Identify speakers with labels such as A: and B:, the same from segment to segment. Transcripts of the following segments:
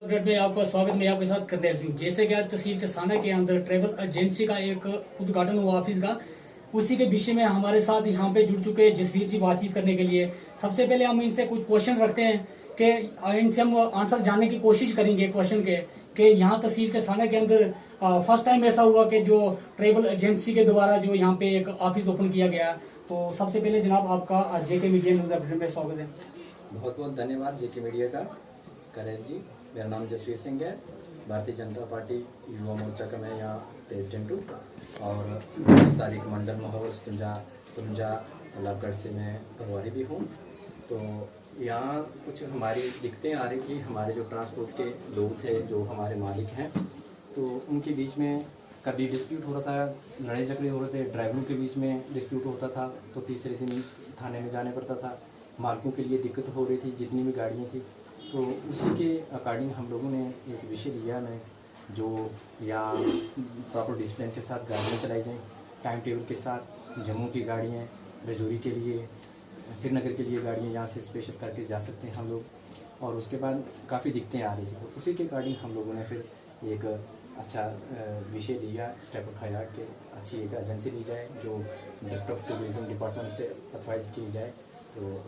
A: में आपका स्वागत। मैं आपके साथ करनेल सिंह। जैसे कि आज तहसील चसाना के अंदर ट्रैवल एजेंसी का एक उद्घाटन हुआ ऑफिस का, उसी के विषय में हमारे साथ यहाँ पे जुड़ चुके हैं जसवीर जी बातचीत करने के लिए। सबसे पहले हम इनसे कुछ क्वेश्चन रखते हैं कि इनसे हम आंसर जानने की कोशिश करेंगे क्वेश्चन के कि यहाँ तहसील चसाना के अंदर फर्स्ट टाइम ऐसा हुआ कि जो ट्रैवल एजेंसी के द्वारा जो यहाँ पे एक ऑफिस ओपन किया गया। तो सबसे पहले जनाब आपका जेके मीडिया न्यूज अपडेट में स्वागत है।
B: बहुत बहुत धन्यवाद जेके मीडिया का करेल जी। मेरा नाम जसवीर सिंह है। भारतीय जनता पार्टी युवा मोर्चा का मैं यहाँ प्रेसिडेंट हूँ और 20 तारीख मंडल महोर तुंजा लाभगढ़ से मैं प्रभारी भी हूँ। तो यहाँ कुछ हमारी दिक्कतें आ रही थी। हमारे जो ट्रांसपोर्ट के लोग थे, जो हमारे मालिक हैं, तो उनके बीच में कभी डिस्प्यूट हो रहा था, लड़ाई झगड़े हो रहे थे, ड्राइवरों के बीच में डिस्प्यूट होता था तो तीसरे दिन थाने में जाने पड़ता था। मालिकों के लिए दिक्कत हो रही थी जितनी भी गाड़ियाँ थी। तो उसी के अकॉर्डिंग हम लोगों ने एक विषय लिया में जो या प्रॉपर डिसिप्लिन के साथ गाड़ियाँ चलाई जाएँ, टाइम टेबल के साथ। जम्मू की गाड़ियाँ रजौरी के लिए, श्रीनगर के लिए गाड़ियाँ यहाँ से स्पेशल करके जा सकते हैं हम लोग। और उसके बाद काफ़ी दिक्कतें आ रही थी, तो उसी के अकॉर्डिंग हम लोगों ने फिर एक अच्छा विषय लिया, स्टेप उठाया कि अच्छी एक एजेंसी ली जाए जो डायरेक्टर ऑफ टूरिज्म डिपार्टमेंट से अथवाइज की जाए, तो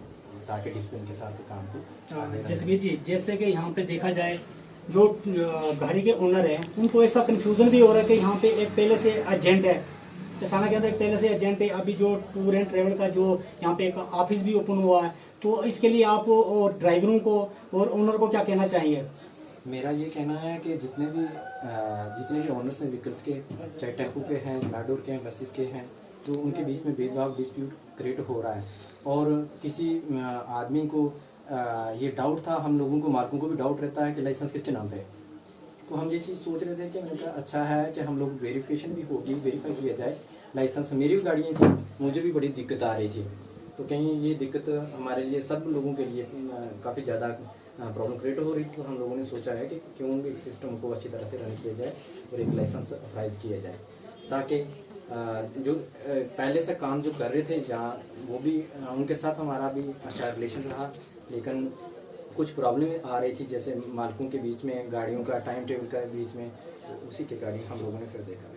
B: ताकि डिसिप्लिन के साथ काम को।
A: जसवीर जी, जैसे कि यहाँ पे देखा जाए जो गाड़ी के ओनर हैं उनको ऐसा कंफ्यूजन भी हो रहा है कि यहाँ पे एक पहले से एजेंट है, चसाना के अंदर एक पहले से एजेंट है। अभी जो टूर एंड ट्रेवल का जो यहाँ पे एक ऑफिस भी ओपन हुआ है, तो इसके लिए आप और ड्राइवरों को और ओनर को क्या कहना चाहेंगे?
B: मेरा ये कहना है कि जितने भी ओनर्स हैं व्हीकल्स के, चाहे टेम्पो के हैं, मैडोर के हैं, बसेस के हैं, तो उनके बीच में भेदभाव डिस्प्यूट क्रिएट हो रहा है। और किसी आदमी को ये डाउट था, हम लोगों को मार्कों को भी डाउट रहता है कि लाइसेंस किसके नाम पे है। तो हम ये चीज़ सोच रहे थे कि मैंने कहा अच्छा है कि हम लोग वेरिफिकेशन भी होगी, वेरीफाई किया जाए लाइसेंस। मेरी भी गाड़ियाँ थी, मुझे भी बड़ी दिक्कत आ रही थी, तो कहीं ये दिक्कत हमारे लिए सब लोगों के लिए काफ़ी ज़्यादा प्रॉब्लम क्रिएट हो रही थी। तो हम लोगों ने सोचा है कि क्यों एक सिस्टम को अच्छी तरह से रन किया जाए और एक लाइसेंस अथराइज किया जाए, ताकि जो पहले से काम जो कर रहे थे जहाँ, वो भी उनके साथ हमारा भी अच्छा रिलेशन रहा। लेकिन कुछ प्रॉब्लम आ रही थी, जैसे मालिकों के बीच में, गाड़ियों का टाइम टेबल का बीच में, तो उसी के गाड़ी हम लोगों ने फिर देखा।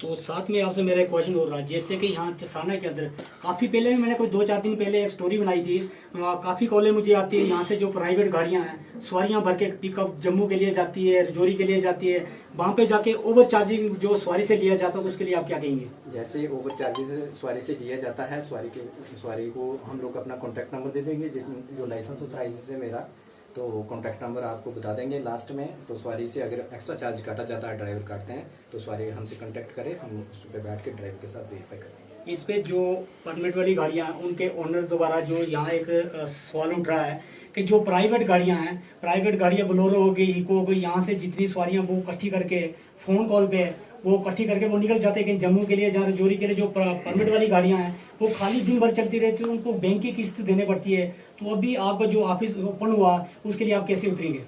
A: तो साथ में आपसे मेरा एक क्वेश्चन हो रहा है, जैसे कि यहाँ चसाना के अंदर काफ़ी पहले भी मैंने कोई 2-4 दिन पहले एक स्टोरी बनाई थी। काफ़ी कॉलें मुझे आती है यहाँ से, जो प्राइवेट गाड़ियाँ हैं सवारियाँ भर के पिकअप जम्मू के लिए जाती है, रजौरी के लिए जाती है, वहाँ पे जाके ओवर चार्जिंग जो सवारी से लिया जाता है, तो उसके लिए आप क्या कहेंगे?
B: जैसे ओवर चार्जेस सवारी से लिया जाता है, सवारी को हम लोग अपना कॉन्टैक्ट नंबर दे देंगे, जो लाइसेंस ऑथराइज है मेरा, तो कॉन्टैक्ट नंबर आपको बता देंगे लास्ट में। तो सवारी से अगर एक्स्ट्रा चार्ज काटा जाता है, ड्राइवर काटते हैं, तो सवारी हमसे कांटेक्ट करें, हम उस पर बैठ के ड्राइवर के साथ वेरीफाई करेंगे।
A: इस पे जो परमिट वाली गाड़ियाँ हैं उनके ओनर द्वारा जो यहाँ एक सवाल उठ रहा है कि जो प्राइवेट गाड़ियाँ हैं, प्राइवेट गाड़ियाँ बोलेरो हो गई, इको हो गई, यहाँ से जितनी सवारियाँ वो इकट्ठी करके फ़ोन कॉल पे वो इकट्ठी करके वो निकल जाते हैं कहीं जम्मू के लिए, जहाँ रजौरी के लिए। जो परमिट वाली गाड़ियाँ हैं वो खाली दिन भर चलती रहती है, उनको बैंक की किस्त देने पड़ती है। तो अभी आपका जो ऑफिस ओपन हुआ उसके लिए आप कैसे उतरेंगे?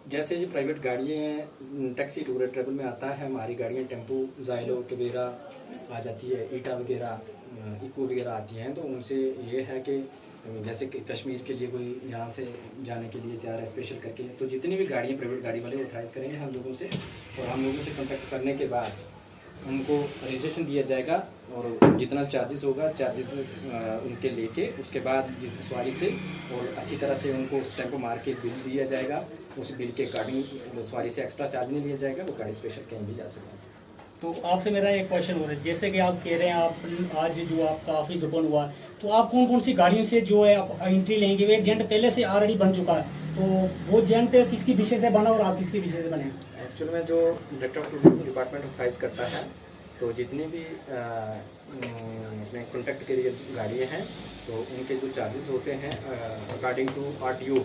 B: जैसे ये प्राइवेट गाड़ियाँ हैं, टैक्सी टूर ट्रेवल में आता है, हमारी गाड़ियाँ टेम्पो, जाइलो टवेरा आ जाती है, ईटा वगैरह, इको वगैरह आती हैं। तो उनसे ये है कि जैसे कि कश्मीर के लिए कोई यहाँ से जाने के लिए तैयार है स्पेशल करके, तो जितनी भी गाड़ियाँ प्राइवेट गाड़ी वाले ऑथराइज करेंगे हम लोगों से, और हम लोगों से कॉन्टैक्ट करने के बाद उनको रजिस्ट्रेशन दिया जाएगा और जितना चार्जेस होगा चार्जेस उनके लेके उसके बाद सवारी से और अच्छी तरह से उनको स्टैंप मार के बिल दिया जाएगा। उस बिल के अकॉर्डिंग सवारी से एक्स्ट्रा चार्ज नहीं लिया जाएगा, वो गाड़ी स्पेशल कहीं भी जा सकती है।
A: तो आपसे मेरा एक क्वेश्चन हो रहा है, जैसे कि आप कह रहे हैं आप आज जो आपका ऑफिस ओपन हुआ, तो आप कौन कौन सी गाड़ियों से जो है आप एंट्री लेंगे? एक एजेंट पहले से ऑलरेडी बन चुका है, तो वो एजेंट किसकी विषय से बना और आप किसकी विषय से बने?
B: एक्चुअल में जो director of tourism department authorise करता है, तो जितनी भी अपने कॉन्टैक्ट के लिए गाड़ियाँ हैं, तो उनके जो चार्जेस होते हैं अकॉर्डिंग टू RTO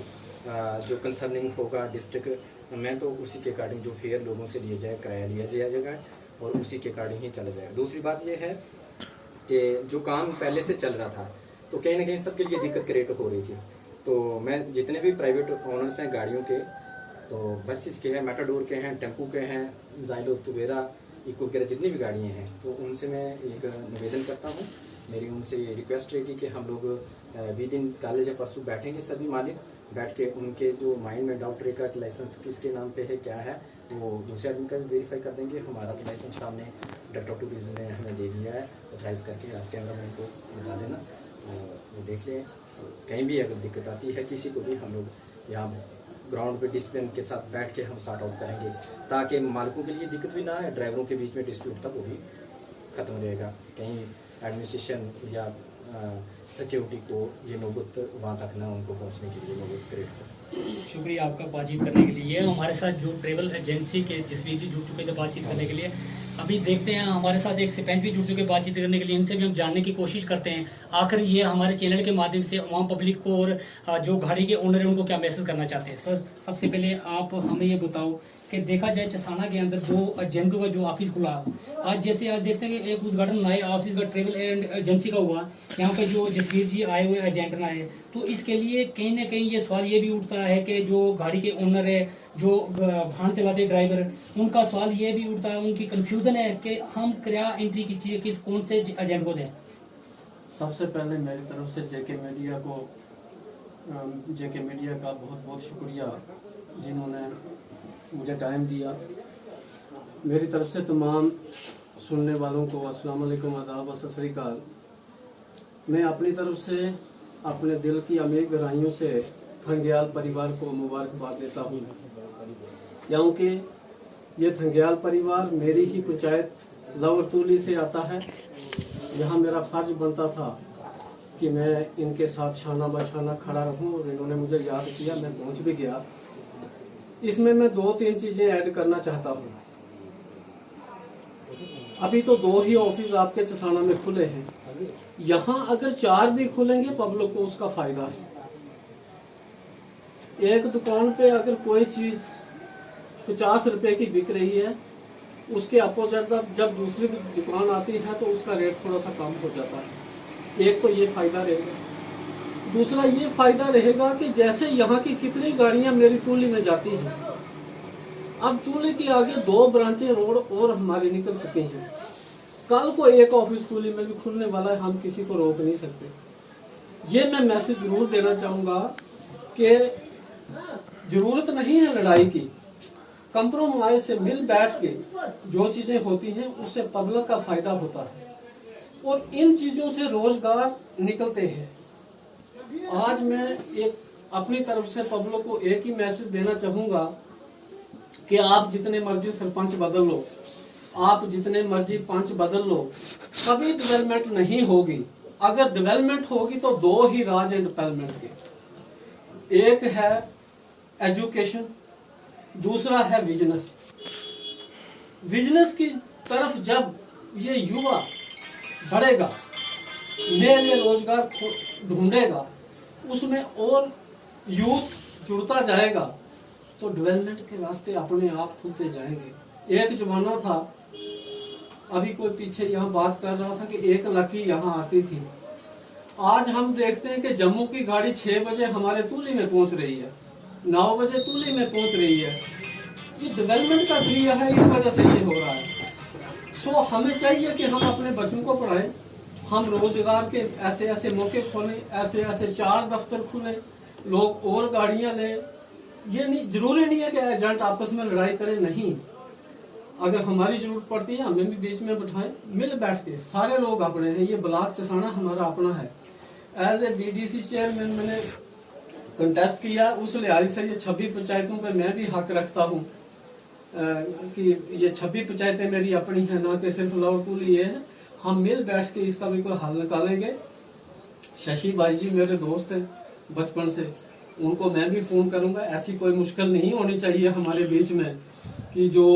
B: जो कंसर्निंग होगा डिस्ट्रिक्ट में, तो उसी के अकॉर्डिंग जो फेयर लोगों से लिया जाए, किराया लिया जाएगा और उसी के अकॉर्डिंग ही चला जाएगा। दूसरी बात ये है कि जो काम पहले से चल रहा था, तो कहीं ना कहीं सबके लिए दिक्कत क्रिएट हो रही थी। तो मैं जितने भी प्राइवेट ओनर्स हैं गाड़ियों के, तो बसेस के हैं, मेटाडोर के हैं, टेम्पो के हैं, जाइलो टवेरा, इको वगैरह जितनी भी गाड़ियाँ हैं, तो उनसे मैं एक निवेदन करता हूँ, मेरी उनसे ये रिक्वेस्ट रहेगी कि हम लोग विद इन कॉलेज परसों बैठेंगे सभी मालिक, बैठ के उनके जो माइंड में डाउट रहेगा कि लाइसेंस किसके नाम पे है क्या है, वो दूसरे आदमी का भी वेरीफाई कर देंगे। हमारा तो लाइसेंस सामने डायरेक्टर ऑफ टूरिज्म ने हमें दे दिया है, ऑथराइज करके आप कैमरा मैन को बता देना, वो देख लें। तो कहीं भी अगर दिक्कत आती है किसी को भी, हम लोग यहाँ ग्राउंड पे डिसिप्लिन के साथ बैठ के हम सॉर्ट आउट करेंगे, ताकि मालिकों के लिए दिक्कत भी ना आए, ड्राइवरों के बीच में डिस्प्यूट था वो भी ख़त्म रहेगा। कहीं एडमिनिस्ट्रेशन या सिक्योरिटी को ये नौबत वहाँ तक ना उनको पहुँचने के लिए नौबत क्रिएट करें।
A: शुक्रिया आपका बातचीत करने के लिए। हमारे साथ जो ट्रेवल एजेंसी के जसवीर जी जुड़ चुके थे बातचीत करने के लिए। अभी देखते हैं हमारे साथ एक सरपंच भी जुड़ चुके बातचीत करने के लिए, इनसे भी हम जानने की कोशिश करते हैं आखिर ये हमारे चैनल के माध्यम से आम पब्लिक को और जो गाड़ी के ओनर है उनको क्या मैसेज करना चाहते हैं। सर, सबसे पहले आप हमें ये बताओ कि देखा जाए चसाना के अंदर जो एजेंटों का जो ऑफिस खुला, आज जैसे आज देखते हैं कि एक उद्घाटन नए ऑफिस का ट्रेवल एजेंसी का हुआ, यहाँ पे जो जसवीर जी आए हुए एजेंट ना आए, तो इसके लिए कहीं ना कहीं ये सवाल ये भी उठता है कि जो गाड़ी के ओनर है, जो वाहन चलाते ड्राइवर, उनका सवाल ये भी उठता है, उनकी कन्फ्यूजन है कि हम क्या एंट्री किस कौन से एजेंट को दें।
C: सबसे पहले मेरी तरफ से जेके मीडिया का बहुत बहुत शुक्रिया जिन्होंने मुझे टाइम दिया। मेरी तरफ से तमाम सुनने वालों को अस्सलाम वालेकुम, आदाब, सत श्री अकाल। मैं अपनी तरफ से अपने दिल की अमीर गहराइयों से थंग्याल परिवार को मुबारकबाद देता हूँ, क्योंकि ये थंग्याल परिवार मेरी ही पंचायत लवरतूली से आता है। यहाँ मेरा फर्ज बनता था कि मैं इनके साथ शाना बशाना खड़ा रहूं, और इन्होंने मुझे याद किया, मैं पहुंच भी गया। इसमें मैं 2-3 चीजें ऐड करना चाहता हूं। अभी तो 2 ही ऑफिस आपके चसाना में खुले हैं, यहाँ अगर 4 भी खुलेंगे पब्लिक को उसका फायदा है। एक दुकान पे अगर कोई चीज 50 रुपए की बिक रही है, उसके अपोजिट जब दूसरी दुकान आती है तो उसका रेट थोड़ा सा कम हो जाता है। एक तो ये फायदा रहेगा। दूसरा ये फायदा रहेगा कि जैसे यहाँ की कितनी गाड़ियां मेरी तूली में जाती हैं, अब तूली के आगे 2 ब्रांचें रोड और हमारे निकल चुके हैं। कल को एक ऑफिस तूली में भी खुलने वाला है, हम किसी को रोक नहीं सकते। ये मैं मैसेज जरूर देना चाहूंगा कि जरूरत नहीं है लड़ाई की, कंप्रोमाइज से मिल बैठ के जो चीजें होती हैं उससे पब्लिक का फायदा होता है, और इन चीजों से रोजगार निकलते हैं। आज मैं एक अपनी तरफ से पब्लिक को एक ही मैसेज देना चाहूंगा कि आप जितने मर्जी सरपंच बदल लो, आप जितने मर्जी पंच बदल लो, कभी डेवलपमेंट नहीं होगी। अगर डेवलपमेंट होगी तो 2 ही राज है डेवलपमेंट के, एक है एजुकेशन, दूसरा है बिजनेस। बिजनेस की तरफ जब ये युवा बढ़ेगा, नए रोजगार ढूंढेगा, उसमें और यूथ जुड़ता जाएगा, तो डेवलपमेंट के रास्ते अपने आप खुलते जाएंगे। एक जमाना था, अभी कोई पीछे यहाँ बात कर रहा था कि 1 लाख की यहाँ आती थी। आज हम देखते हैं कि जम्मू की गाड़ी 6 बजे हमारे तूली में पहुंच रही है, 9 बजे तूली में पहुंच रही है। ये डेवलपमेंट का जरिया है, इस वजह से ये हो रहा है। सो हमें चाहिए कि हम अपने बच्चों को पढ़ाएं, हम रोजगार के ऐसे ऐसे मौके खोलें, ऐसे ऐसे 4 दफ्तर खुले, लोग और गाड़ियां लें। ये नहीं जरूरी नहीं है कि एजेंट आपस में लड़ाई करें, नहीं। अगर हमारी जरूरत पड़ती है हमें भी बीच में बिठाएं, मिल बैठ के। सारे लोग अपने हैं, ये ब्लॉक चसाना हमारा अपना है। एज ए बीडीसी चेयरमैन मैंने कंटेस्ट किया, उस लिहाज से ये 26 पंचायतों पे मैं भी हक रखता हूँ कि ये 26 पंचायतें मेरी अपनी है, ना कि सिर्फ लवरतूली है। हम मिल बैठ के इसका भी कोई हल निकालेंगे। शशि भाई जी मेरे दोस्त हैं बचपन से, उनको मैं भी फोन करूंगा। ऐसी कोई मुश्किल नहीं होनी चाहिए हमारे बीच में कि जो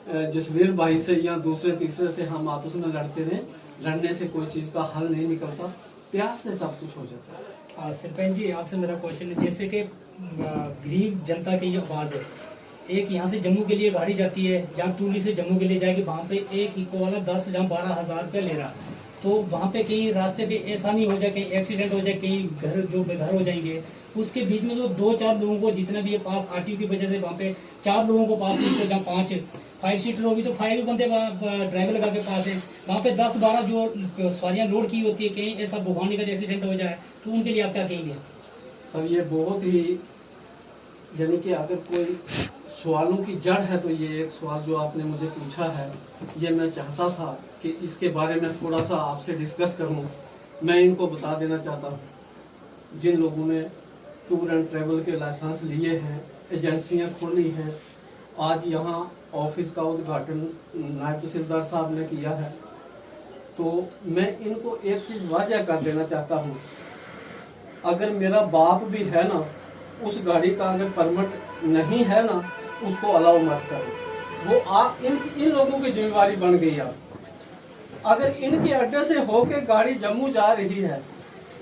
C: जसवीर भाई से या दूसरे तीसरे से हम आपस में लड़ते रहें। लड़ने से कोई चीज का हल नहीं निकलता, प्यार से सब कुछ हो जाता है।
A: सरपंच जी, आपसे मेरा क्वेश्चन है, जैसे कि गरीब जनता की ये आवाज है, एक यहाँ से जम्मू के लिए गाड़ी जाती है, जहाँ तूली से जम्मू के लिए जाएगी, वहाँ पे एक इको वाला 10 जहाँ 12,000 रुपया ले रहा, तो वहाँ पे कहीं रास्ते पे ऐसा नहीं हो जाए, कहीं एक्सीडेंट हो जाए, कहीं घर हो जाएंगे। उसके बीच में तो 2-4 लोगों को जितने भी पास आरटीओ की वजह से वहाँ पे 4 लोगों को पास नहीं, तो जहाँ 5 फाइव सीटर होगी तो 5 बंदे ड्राइवर लगा के पास है। वहाँ पे 10-12 जो सवारियाँ लोड की होती है, कहीं ऐसा भगवान का एक्सीडेंट हो जाए तो उनके लिए आप क्या कहेंगे?
C: सर ये बहुत ही, यानी कि अगर कोई सवालों की जड़ है तो ये एक सवाल जो आपने मुझे पूछा है, ये मैं चाहता था कि इसके बारे में थोड़ा सा आपसे डिस्कस करूं। मैं इनको बता देना चाहता हूँ, जिन लोगों ने टूर एंड ट्रैवल के लाइसेंस लिए हैं, एजेंसियां खोली हैं, आज यहाँ ऑफिस का उद्घाटन नायब तहसीलदार साहब ने किया है, तो मैं इनको एक चीज़ वाज़ह कर देना चाहता हूँ, अगर मेरा बाप भी है ना, उस गाड़ी का अगर परमिट नहीं है ना, उसको अलाउ मत करो। वो आप इन लोगों की जिम्मेवारी बन गई। आप अगर इनके अड्डे से होके गाड़ी जम्मू जा रही है,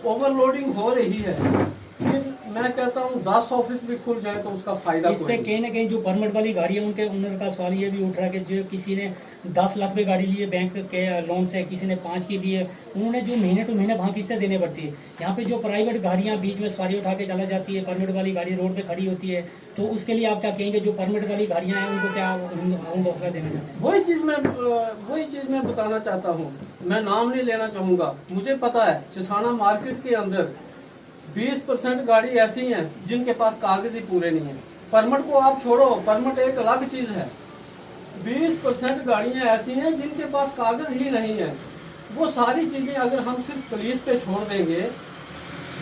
C: ओवरलोडिंग हो रही है, फिर मैं कहता हूँ 10 ऑफिस भी खुल जाए तो उसका फायदा
A: इस पे कहीं ना कहीं जो परमिट वाली गाड़ी है उनके ओनर का सवाल ये भी उठ रहा है कि जो किसी ने 10 लाख पे गाड़ी ली है बैंक के लोन से, किसी ने 5 की ली है, उन्होंने जो महीने टू महीने वहाँ किस्तें देने पड़ती है। यहाँ पे जो प्राइवेट गाड़ियाँ बीच में सवारी उठा के चला जाती है, परमिट वाली गाड़ी रोड पे खड़ी होती है, तो उसके लिए आप क्या कहेंगे? जो परमिट वाली गाड़ियाँ हैं उनको क्या हौसला देना चाहते हैं?
C: वही चीज़ मैं बताना चाहता हूँ। मैं नाम नहीं लेना चाहूँगा। मुझे पता है चसाना मार्केट के अंदर 20% गाड़ी ऐसी हैं जिनके पास कागज ही पूरे नहीं है। परमिट को आप छोड़ो, परमिट एक अलग चीज है। 20% गाड़ियां ऐसी हैं जिनके पास कागज ही नहीं है। वो सारी चीजें अगर हम सिर्फ पुलिस पे छोड़ देंगे,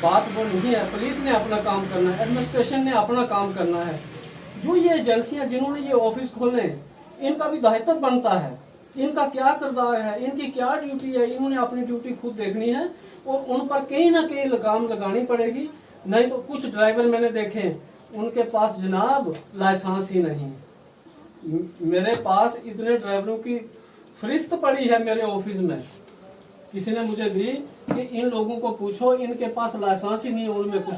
C: बात वो नहीं है। पुलिस ने अपना काम करना है, एडमिनिस्ट्रेशन ने अपना काम करना है। जो ये एजेंसियां जिन्होंने ये ऑफिस खोले, इनका भी दायित्व बनता है। इनका क्या किरदार है, इनकी क्या ड्यूटी है, इन्होंने अपनी ड्यूटी खुद देखनी है और उन पर कहीं ना कहीं लगाम लगानी पड़ेगी। नहीं तो कुछ ड्राइवर मैंने देखे, उनके पास जनाब लाइसेंस ही नहीं। मेरे पास इतने ड्राइवरों की फरिस्त पड़ी है मेरे ऑफिस में, किसी ने मुझे दी कि इन लोगों को पूछो, इनके पास लाइसेंस ही नहीं। उनमें कुछ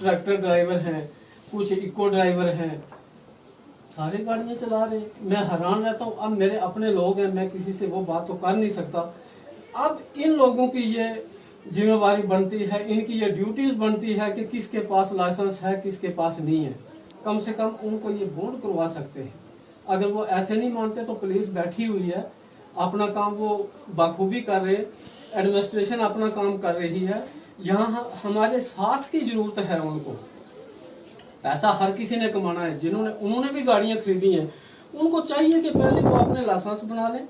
C: ट्रैक्टर ड्राइवर हैं, कुछ इको ड्राइवर हैं, सारे गाड़ियां चला रहे। मैं हैरान रहता हूँ। अब मेरे अपने लोग हैं, मैं किसी से वो बात तो कर नहीं सकता। अब इन लोगों की ये जिम्मेवारी बनती है, इनकी ये ड्यूटीज बनती है कि किसके पास लाइसेंस है, किसके पास नहीं है। कम से कम उनको ये बोर्ड करवा सकते हैं। अगर वो ऐसे नहीं मानते तो पुलिस बैठी हुई है, अपना काम वो बखूबी कर रहे, एडमिनिस्ट्रेशन अपना काम कर रही है। यहाँ हमारे साथ की जरूरत है उनको। पैसा हर किसी ने कमाना है। उन्होंने भी गाड़ियाँ खरीदी हैं, उनको चाहिए कि पहले वो अपने लाइसेंस बना लें,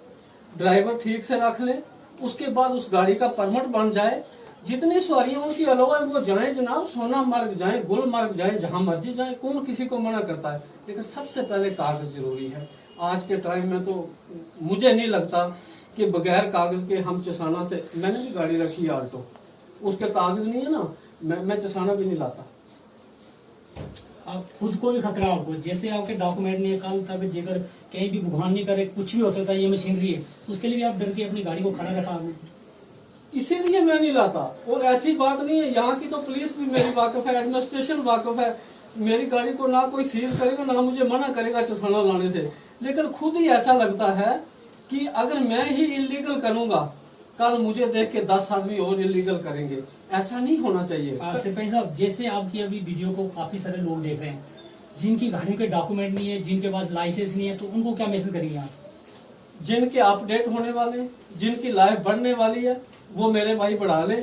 C: ड्राइवर ठीक से रख लें, उसके बाद उस गाड़ी का परमिट बन जाए। जितनी सवारियां उनकी अलावा वो जाएं जनाब, सोनामर्ग जाएं, गुलमर्ग जाएं, जहां मर्जी जाएं, कौन किसी को मना करता है। लेकिन सबसे पहले कागज जरूरी है। आज के टाइम में तो मुझे नहीं लगता कि बगैर कागज के हम चसाना से, मैंने भी गाड़ी रखी है आल्टो, उसके कागज नहीं है ना, मैं चसाना भी नहीं लाता।
A: आप खुद को भी खतरा आपको, जैसे आपके डॉक्यूमेंट नहीं है, कल तक जेकर कहीं भी भुगतान नहीं करे, कुछ भी हो सकता है, ये मशीनरी है, उसके लिए भी आप डर के अपनी गाड़ी को खड़ा रखा आपने।
C: इसीलिए मैं नहीं लाता। और ऐसी बात नहीं है, यहाँ की तो पुलिस भी मेरी वाकिफ है, एडमिनिस्ट्रेशन वाकिफ है। मेरी गाड़ी को ना कोई सीज करेगा, ना मुझे मना करेगा चसाना लाने से। लेकिन खुद ही ऐसा लगता है कि अगर मैं ही इलीगल करूंगा, कल मुझे देख के 10 आदमी और इलीगल करेंगे। ऐसा नहीं होना चाहिए।
A: सिपाही साहब, जैसे आपकी अभी वीडियो को काफी सारे लोग देख रहे हैं, जिनकी गाड़ियों के डॉक्यूमेंट नहीं है, जिनके पास लाइसेंस नहीं है, तो उनको क्या मैसेज करेंगे आप?
C: जिनके अपडेट होने वाले, जिनकी लाइफ बढ़ने वाली है, वो मेरे भाई बढ़ा ले।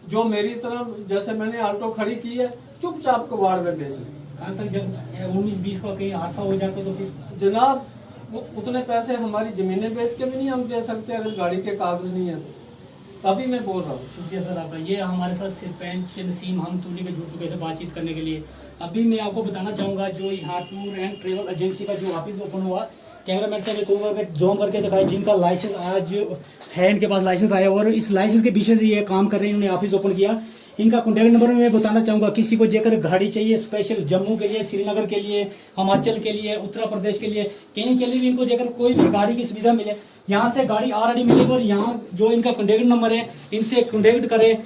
C: जो मेरी तरफ, जैसे मैंने आल्टो खड़ी की है, चुपचाप कबाड़ में बेच ले।
A: कल तक जब 19-20 का कहीं हादसा हो जाता तो फिर
C: जनाब उतने पैसे हमारी जमीनें बेच के भी नहीं हम दे सकते अगर गाड़ी के कागज नहीं है तो। तभी मैं बोल रहा हूँ।
A: शुक्रिया सर आपका। ये हमारे साथ सरपंच नसीम हमतुली के जुड़ चुके थे बातचीत करने के लिए। अभी मैं आपको बताना चाहूँगा, जो यहाँ टूर एंड ट्रेवल एजेंसी का जो ऑफिस ओपन हुआ, कैमरामैन से मैं कहूँगा कि जूम करके दिखाए, जिनका लाइसेंस आज है, इनके पास लाइसेंस आया और इस लाइसेंस के विषय से ये काम कर रहे हैं, इन्होंने ऑफिस ओपन किया। इनका कॉन्टैक्ट नंबर मैं बताना चाहूँगा, किसी को जेकर गाड़ी चाहिए स्पेशल जम्मू के लिए, श्रीनगर के लिए, हिमाचल के लिए, उत्तर प्रदेश के लिए, कहीं के लिए भी इनको जेकर कोई भी गाड़ी की सुविधा मिले, यहाँ से गाड़ी ऑलरेडी मिलेगी। और यहाँ जो इनका कॉन्टैक्ट नंबर है, इनसे कॉन्टैक्ट करें।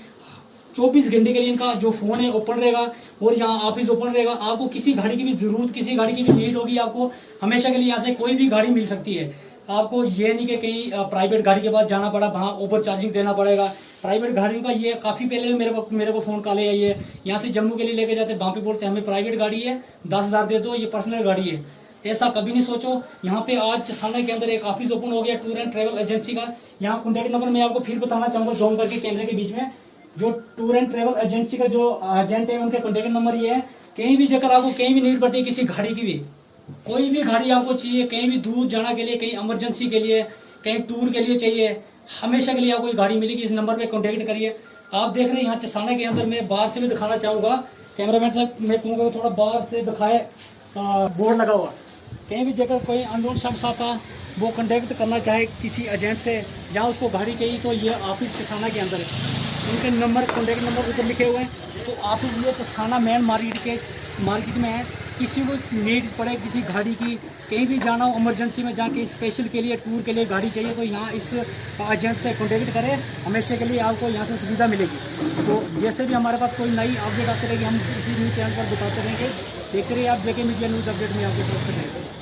A: 24 घंटे के लिए इनका जो फ़ोन है ओपन रहेगा और यहाँ ऑफिस ओपन रहेगा। आपको किसी गाड़ी की भी ज़रूरत, किसी गाड़ी की भी नीड होगी, आपको हमेशा के लिए यहाँ से कोई भी गाड़ी मिल सकती है। आपको ये नहीं कि कहीं प्राइवेट गाड़ी के पास जाना पड़ा, वहाँ ओवर चार्जिंग देना पड़ेगा। प्राइवेट गाड़ियों का ये काफ़ी पहले मेरे को फ़ोन कॉल आई है, यहाँ से जम्मू के लिए लेके जाते, वहाँ पे बोलते हैं हमें प्राइवेट गाड़ी है 10,000 दे दो, ये पर्सनल गाड़ी है। ऐसा कभी नहीं सोचो। यहाँ पे आज साना के अंदर एक ऑफिस ओपन हो गया टूर एंड ट्रैवल एजेंसी का। यहाँ कॉन्टैक्ट नंबर मैं आपको फिर बताना चाहूँगा जूम करके कैमरे के बीच में। जो टूर एंड ट्रैवल एजेंसी का जो एजेंट है उनके कॉन्टैक्ट नंबर ये है। कहीं भी जगह आपको कहीं भी नीड पड़ती है, किसी गाड़ी की भी, कोई भी गाड़ी आपको चाहिए, कहीं भी दूर जाना के लिए, कहीं इमरजेंसी के लिए, कहीं टूर के लिए चाहिए, हमेशा के लिए आपको गाड़ी मिलेगी। इस नंबर पे कांटेक्ट करिए। आप देख रहे हैं यहाँ चसाना के अंदर, मैं बाहर से भी दिखाना चाहूँगा, कैमरामैन साहब मैं कहूँगा थोड़ा बाहर से दिखाए, बोर्ड लगा हुआ। कहीं भी जगह कोई अननोन शख्स आता, वो कांटेक्ट करना चाहे किसी एजेंट से, जहाँ उसको गाड़ी चाहिए, तो ये ऑफिस चसाना के अंदर है। उनके नंबर, कॉन्टैक्ट नंबर ऊपर लिखे हुए हैं। तो ऑफिस ये चसाना मेन मार्केट में है। किसी को नीड पड़े किसी गाड़ी की, कहीं भी जाना हो इमरजेंसी में, जहाँ के स्पेशल के लिए टूर के लिए गाड़ी चाहिए, तो यहाँ इस एजेंट से कॉन्टेक्ट करें। हमेशा के लिए आपको यहाँ से सुविधा मिलेगी। तो जैसे भी हमारे पास कोई नई अपडेट आती रहेगी, हम इसी न्यूज़ चैनल पर बताते रहेंगे। देखते रहिए आप जेके मीडिया न्यूज़ अपडेट में आपके तरफ से।